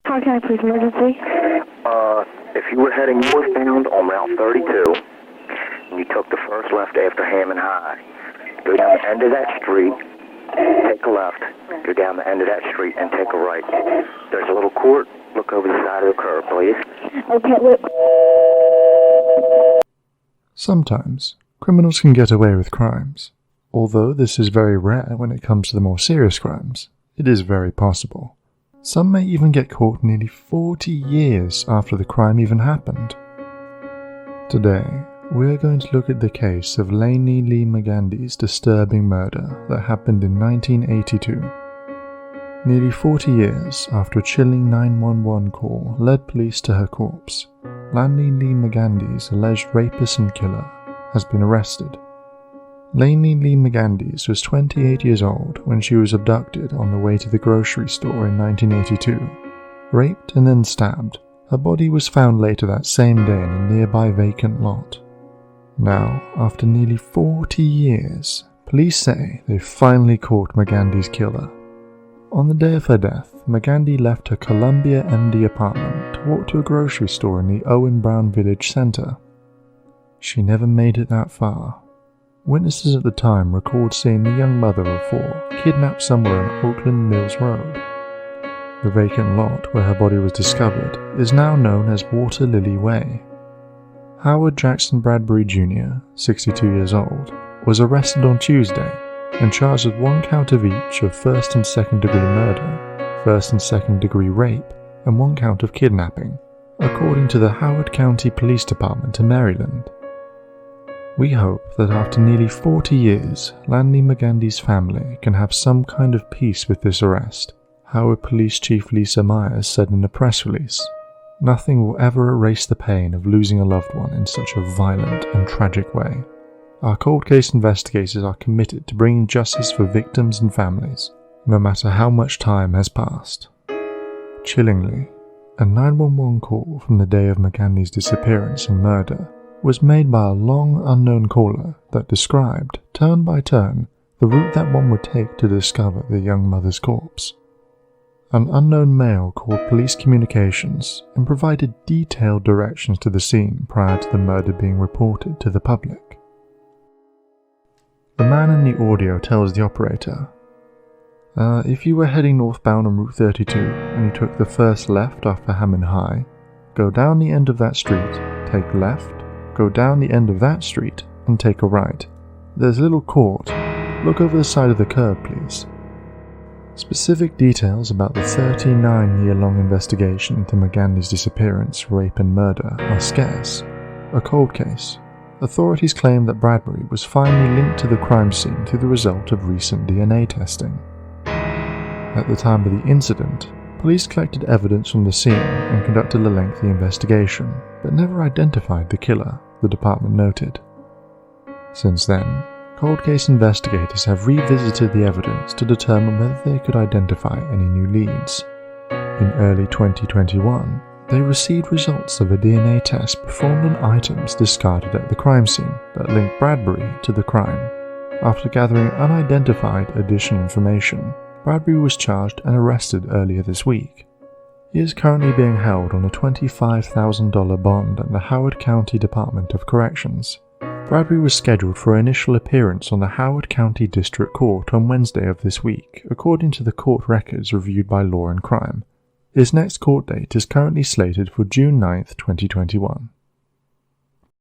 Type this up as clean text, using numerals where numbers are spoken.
How can I please emergency? If you were heading northbound on Route 32, and you took the first left after Hammond High, go down the end of that street, take a left, go down the end of that street, and take a right. There's a little court. Look over the side of the curb, please. Okay, wait. Sometimes, criminals can get away with crimes. Although this is very rare when it comes to the more serious crimes, it is very possible. Some may even get caught nearly 40 years after the crime even happened. Today, we are going to look at the case of Lainey Lee McGandy's disturbing murder that happened in 1982. Nearly 40 years after a chilling 911 call led police to her corpse, Lainey Lee McGandy's alleged rapist and killer has been arrested. Lainey Lee McGandy's was 28 years old when she was abducted on the way to the grocery store in 1982. Raped and then stabbed, her body was found later that same day in a nearby vacant lot. Now, after nearly 40 years, police say they've finally caught McGandy's killer. On the day of her death, McGandy left her Columbia MD apartment to walk to a grocery store in the Owen Brown Village Center. She never made it that far. Witnesses at the time recalled seeing the young mother of four kidnapped somewhere on Oakland Mills Road. The vacant lot where her body was discovered is now known as Water Lily Way. Howard Jackson Bradbury Jr., 62 years old, was arrested on Tuesday and charged with 1 count of each of first and second degree murder, first and second degree rape, and 1 count of kidnapping, according to the Howard County Police Department in Maryland. We hope that after nearly 40 years, Lainey McGandy's family can have some kind of peace with this arrest, Howard Police Chief Lisa Myers said in a press release. Nothing will ever erase the pain of losing a loved one in such a violent and tragic way. Our cold case investigators are committed to bringing justice for victims and families, no matter how much time has passed. Chillingly, a 911 call from the day of McGandy's disappearance and murder was made by a long unknown caller that described, turn by turn, the route that one would take to discover the young mother's corpse. An unknown male called police communications and provided detailed directions to the scene prior to the murder being reported to the public. The man in the audio tells the operator, if you were heading northbound on Route 32 and you took the first left after Hammond High, go down the end of that street, take left, go down the end of that street and take a right. There's a little court. Look over the side of the curb, please. Specific details about the 39-year-long investigation into McGandy's disappearance, rape and murder are scarce. A cold case. Authorities claim that Bradbury was finally linked to the crime scene through the result of recent DNA testing. At the time of the incident, police collected evidence from the scene and conducted a lengthy investigation, but never identified the killer, the department noted. Since then, cold case investigators have revisited the evidence to determine whether they could identify any new leads. In early 2021, they received results of a DNA test performed on items discarded at the crime scene that linked Bradbury to the crime. After gathering unidentified additional information, Bradbury was charged and arrested earlier this week. He is currently being held on a $25,000 bond at the Howard County Department of Corrections. Bradbury was scheduled for an initial appearance on the Howard County District Court on Wednesday of this week, according to the court records reviewed by Law and Crime. His next court date is currently slated for June 9, 2021.